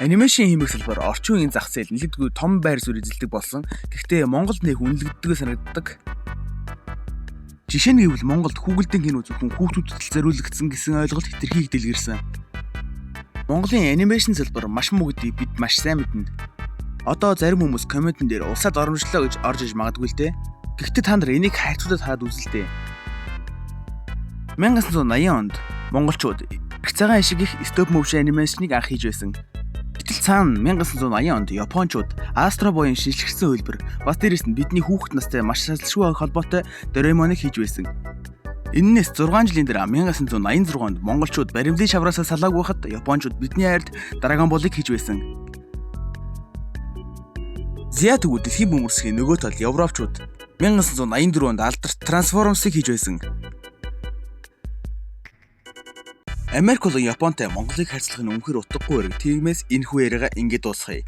Анимашн хиймэх салбар орчин үеийн зах зээл нэлээдгүй том байр суурь эзэлдэг болсон. Гэхдээ Монголд нэг үнэлэгддэг санагддаг. Жишээ нь гэвэл Монголд хүүгэлдийн кино зөвхөн хүүхдүүдэд зориулагдсан гэсэн ойлголт хэтэрхий дэлгэрсэн. Монголын анимашн салбар маш муу гэдгийг бид маш сайн мэднэ. Одоо зарим хүмүүс комментэн дээр улсад оромжлоо гэж орж иж магадгүй л дээ. Гэхдээ та нар энийг хайрцуулаад хаад үзэлтэй. 1980 онд монголчууд их цагаан ашиг их стоп моушн анимашныг анх хийж байсан. Гэтэл цаана 1980 онд Япончууд Астро Boy-ын шинжлэхсэн хөлбөр бас дээрэс нь бидний хүүхэд настай маш салшгүй холбоотой Доремоныг хийж байсан. Эннээс 6 жилийн дараа 1986 онд монголчууд баримлын шавраасаа салааг байхад Япончууд бидний хайрд Dragon Ball-ыг хийж байсан. Зя тэгвэл дэлхийн бөмбөрсгийн нөгөө тал Европчууд 1984 онд алдарт Transformers-ыг хийж байсан. Америк болон Японтай Монголыг харьцуулах нь үнэхээр утгагүй хэрэг. Тиймээс энэхүү яриагаа ингэж дуусгая.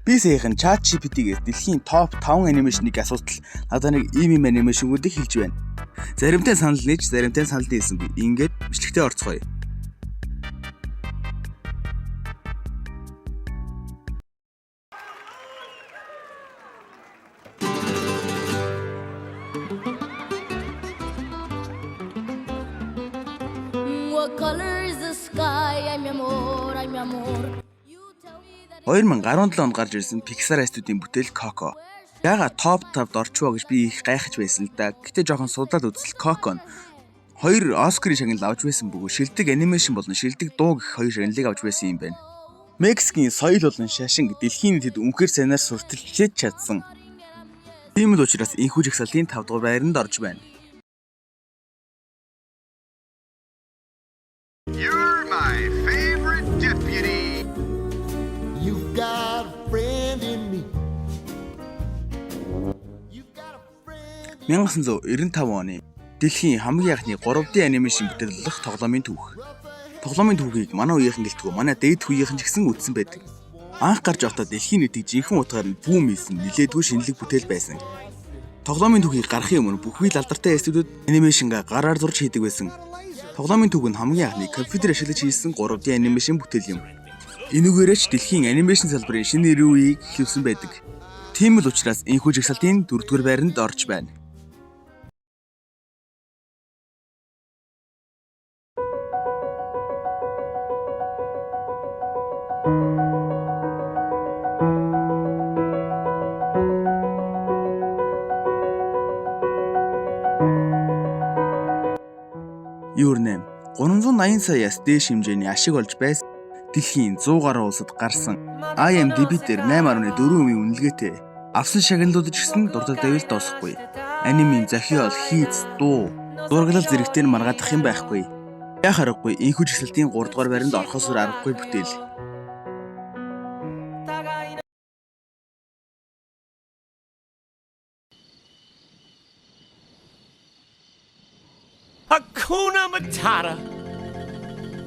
Би саяхан ChatGPT-гээс дэлхийн топ 5 анимашныг асуутал надад нэг ийм анимашнуудыг хэлж байна. Заримтай санал нээж, заримтай санал дээсэн би ингэж бичлэгтээ орцгоё. What color is the sky? Ay mi amor, ay mi amor. 2017 онд гарч ирсэн Pixar студийн бүтээл Coco. Яагаад топ 5-д орчвоо гэж би их гайхаж байсан л да. Гэтэ жоохон судлаад үзэл Coco нь 2 Оскарын шагнал авч байсан бөгөөд шилдэг анимашн болон шилдэг дуу гэх 2 шагналыг авч байсан юм байна. Мексикийн соёл болон шашин дэлхийн нийтэд үнэхээр сайнаар сурталчилж чадсан. Тийм л учраас энэхүү жагсаалтын 5 дугаар байранд орж байна. You're my favorite deputy. You've got a friend in me. 1995 оны дэлхийн хамгийн анхны 3D анимашн бүтээл болох тоглоомын түүх. Тоглоомын түүхийг манай үеийнхэн гэлтгүү манай дээд үеийнхэн ч гэсэн үзсэн байдаг. Анх гарч явахдаа дэлхийн нийтийг жинхэнэ утгаар нь бүүм хийсэн нэлээдгүй шинэлэг бүтээл байсан. Тоглоомын түүхийг гаргахын өмнө бүхий л алдартай студиуд анимашнгаа гараар зурж хийдэг байсан. Тоглоомын түүх нь хамгийн анхны компьютер ашиглаж хийсэн 3D анимашн бүтээл юм. Энүүгээрээ ч дэлхийн анимашн салбарын шинэ нэр үеийг эхлүүлсэн байдаг. Тийм л учраас энэхүү жагсаалтын 4-р байранд орж байна. Юурнэм 380 саяас дээш хэмжээний ашиг олж байсан дэлхийн 100 гаруй улсад гарсан IMDb дээр 8.4 үнэлгээтэй авсан шагналууд ч гэсэн дуртай давил дуусахгүй. Анимын зохиол, хийц, дуу, зураглал зэрэгтэй нь маргаадах юм байхгүй. Яах аргагүй энэхүү жагсаалтын 3 дугаар байранд орохоос аргагүй бүтээл. Hakuna Matata.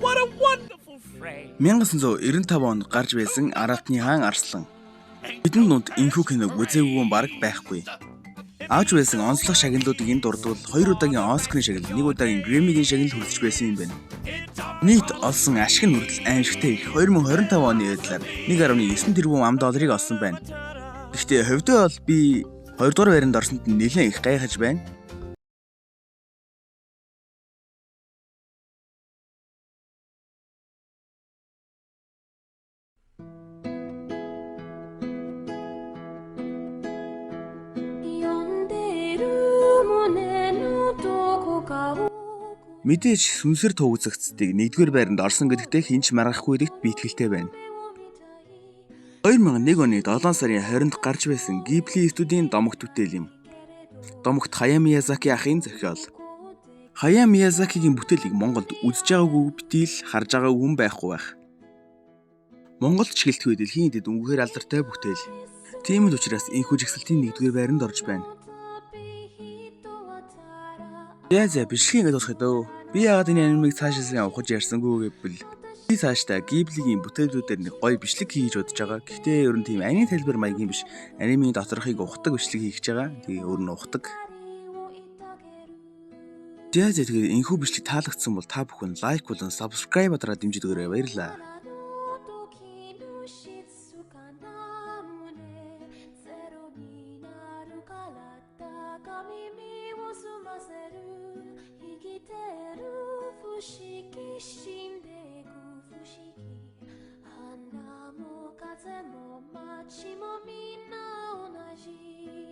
What a wonderful phrase. 1995 онд гарч байсан Аратны хаан Арслан. Бидний дунд энэхүү киног үзээгүй баг байхгүй. Авч байсан онцлог шагналуудыг энэ дурдвал 2 удаагийн Оскарын шагнал, 1 удаагийн Грэммигийн шагнал хүртэж байсан юм байна. Нийт олсон ашиг нь хүртэл аимшигтай их 2025 оны байдлаар 1.9 тэрбум $. Олсон байна. Гэхдээ хувьдаа бол би 2 дугаар байранд орсонд нэлээд их гайхаж байна. Мэдээж сүнсэр туугцэгцдгийг 1-р байранд орсон гэдэгтээ хинч маргахгүй гэдэгт би итгэлтэй байна. 2001 оны 7 сарын 20-нд гарч байсан Ghibli студийн домогт бүтээл юм. Домогт Хаяо Миязаки ахын зохиол. Хаяо Миязакигийн бүтээлийг Монголд үзэж байгаагүй битгий л харж байгаагүй хүн байхгүй байх. Монголд ч гэлтгүй дэлхийн нийтэд үнэхээр алдартай бүтээл. Тийм л учраас энэхүү жагсаалтын 1-р байранд орж байна. Яа бичлэгийг ингээд дуусгая дөө. Би яагаад энэ анимыг цаашаас явахж ярьсангүй гэвэл би цаашдаа Ghibli-гийн бүтээлүүдээр нэг гоё бичлэг хийж бодож байгаа. Гэхдээ ер нь тийм анийн тайлбар маягийн биш. Анимын доторхыг ухдаг бичлэг хийж байгаа. Тэгээ өөр нь ухдаг. Тэгээд энэхүү бичлэг таалагдсан бол та бүхэн лайк болон subscribe-аараа дэмжиж өгөөрэй. Баярлалаа. かな胸ゼロになるから高耳を澄ませる生きてる不思議死んでいく不思議花も風も街もみんな同じ